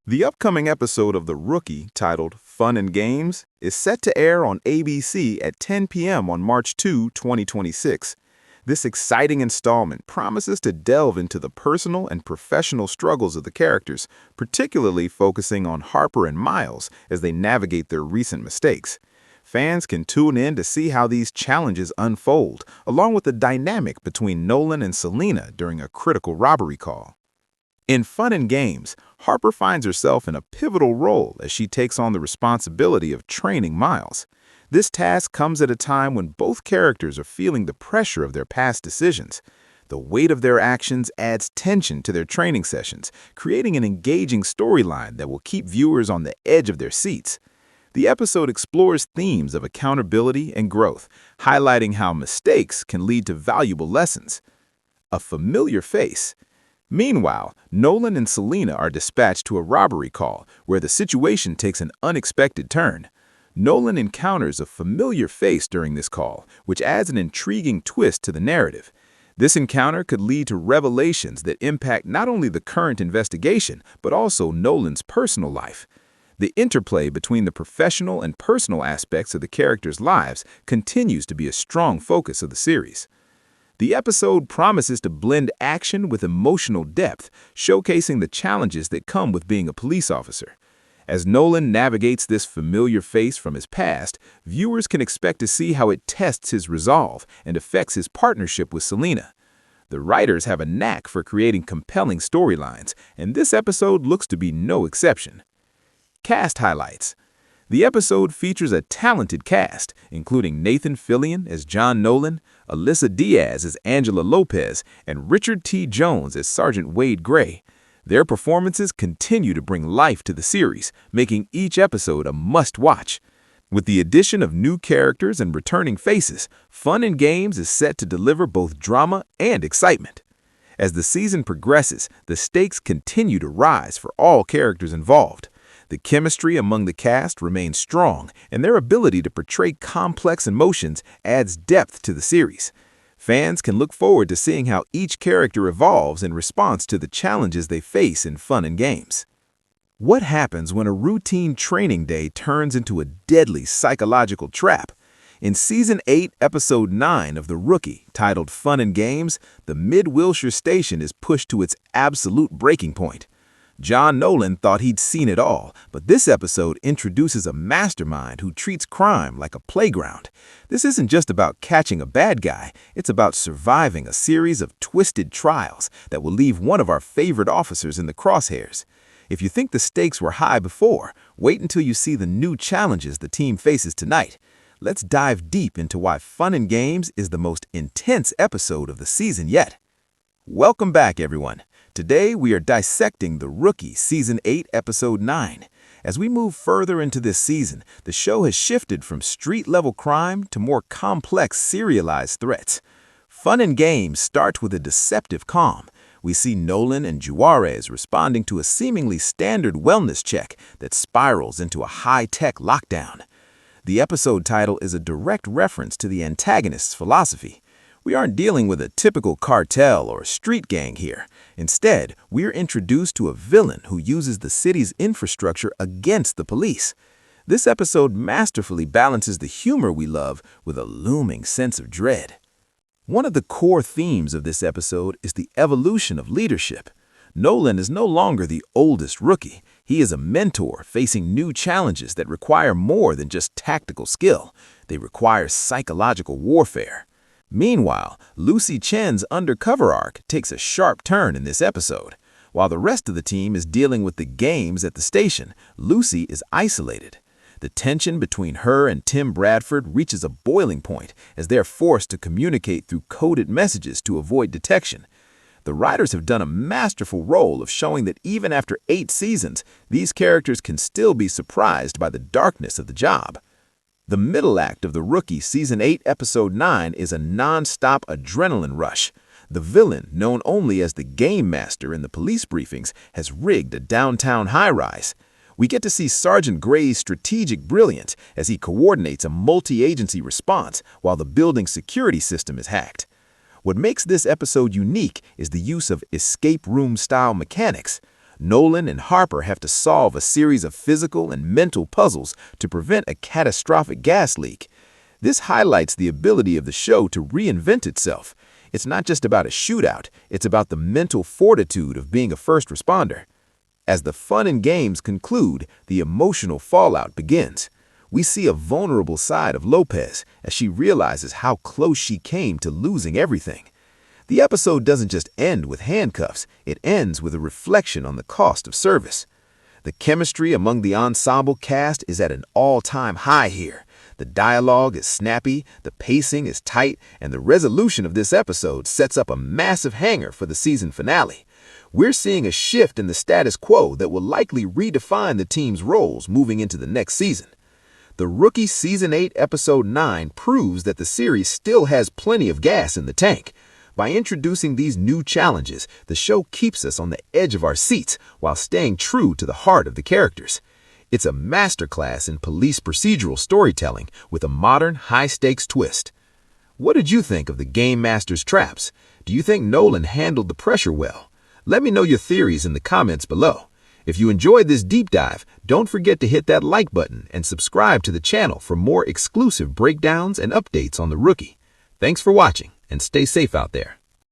The upcoming episode of The Rookie, titled Fun and Games, is set to air on ABC at 10 p.m. on March 2, 2026. This exciting installment promises to delve into the personal and professional struggles of the characters, particularly focusing on Harper and Miles as they navigate their recent mistakes. Fans can tune in to see how these challenges unfold, along with the dynamic between Nolan and Selena during a critical robbery call. In Fun and Games, Harper finds herself in a pivotal role as she takes on the responsibility of training Miles. This task comes at a time when both characters are feeling the pressure of their past decisions. The weight of their actions adds tension to their training sessions, creating an engaging storyline that will keep viewers on the edge of their seats. The episode explores themes of accountability and growth, highlighting how mistakes can lead to valuable lessons. A familiar face. Meanwhile, Nolan and Selena are dispatched to a robbery call where the situation takes an unexpected turn. Nolan encounters a familiar face during this call, which adds an intriguing twist to the narrative. This encounter could lead to revelations that impact not only the current investigation, but also Nolan's personal life. The interplay between the professional and personal aspects of the characters' lives continues to be a strong focus of the series. The episode promises to blend action with emotional depth, showcasing the challenges that come with being a police officer. As Nolan navigates this familiar face from his past, viewers can expect to see how it tests his resolve and affects his partnership with Selena. The writers have a knack for creating compelling storylines, and this episode looks to be no exception. Cast highlights. The episode features a talented cast, including Nathan Fillion as John Nolan, Alyssa Diaz as Angela Lopez, and Richard T. Jones as Sergeant Wade Gray. Their performances continue to bring life to the series, making each episode a must-watch. With the addition of new characters and returning faces, Fun and Games is set to deliver both drama and excitement. As the season progresses, the stakes continue to rise for all characters involved. The chemistry among the cast remains strong, and their ability to portray complex emotions adds depth to the series. Fans can look forward to seeing how each character evolves in response to the challenges they face in Fun and Games. What happens when a routine training day turns into a deadly psychological trap? In Season 8, Episode 9 of The Rookie, titled Fun and Games, the Mid-Wilshire station is pushed to its absolute breaking point. John Nolan thought he'd seen it all, but this episode introduces a mastermind who treats crime like a playground. This isn't just about catching a bad guy, it's about surviving a series of twisted trials that will leave one of our favorite officers in the crosshairs. If you think the stakes were high before, wait until you see the new challenges the team faces tonight. Let's dive deep into why Fun and Games is the most intense episode of the season yet. Welcome back, everyone. Today, we are dissecting The Rookie, Season 8, Episode 9. As we move further into this season, the show has shifted from street-level crime to more complex serialized threats. Fun and Games starts with a deceptive calm. We see Nolan and Juarez responding to a seemingly standard wellness check that spirals into a high-tech lockdown. The episode title is a direct reference to the antagonist's philosophy. We aren't dealing with a typical cartel or street gang here. Instead, we're introduced to a villain who uses the city's infrastructure against the police. This episode masterfully balances the humor we love with a looming sense of dread. One of the core themes of this episode is the evolution of leadership. Nolan is no longer the oldest rookie. He is a mentor facing new challenges that require more than just tactical skill. They require psychological warfare. Meanwhile, Lucy Chen's undercover arc takes a sharp turn in this episode. While the rest of the team is dealing with the games at the station, Lucy is isolated. The tension between her and Tim Bradford reaches a boiling point as they're forced to communicate through coded messages to avoid detection. The writers have done a masterful role of showing that even after 8 seasons, these characters can still be surprised by the darkness of the job. The middle act of The Rookie Season 8, Episode 9 is a non-stop adrenaline rush. The villain, known only as the Game Master in the police briefings, has rigged a downtown high-rise. We get to see Sergeant Gray's strategic brilliance as he coordinates a multi-agency response while the building's security system is hacked. What makes this episode unique is the use of escape room-style mechanics. Nolan and Harper have to solve a series of physical and mental puzzles to prevent a catastrophic gas leak. This highlights the ability of the show to reinvent itself. It's not just about a shootout, it's about the mental fortitude of being a first responder. As the fun and games conclude, the emotional fallout begins. We see a vulnerable side of Lopez as she realizes how close she came to losing everything. The episode doesn't just end with handcuffs, it ends with a reflection on the cost of service. The chemistry among the ensemble cast is at an all-time high here. The dialogue is snappy, the pacing is tight, and the resolution of this episode sets up a massive hanger for the season finale. We're seeing a shift in the status quo that will likely redefine the team's roles moving into the next season. The Rookie Season 8, Episode 9 proves that the series still has plenty of gas in the tank. By introducing these new challenges, the show keeps us on the edge of our seats while staying true to the heart of the characters. It's a masterclass in police procedural storytelling with a modern, high-stakes twist. What did you think of the Game Master's traps? Do you think Nolan handled the pressure well? Let me know your theories in the comments below. If you enjoyed this deep dive, don't forget to hit that like button and subscribe to the channel for more exclusive breakdowns and updates on The Rookie. Thanks for watching, and stay safe out there.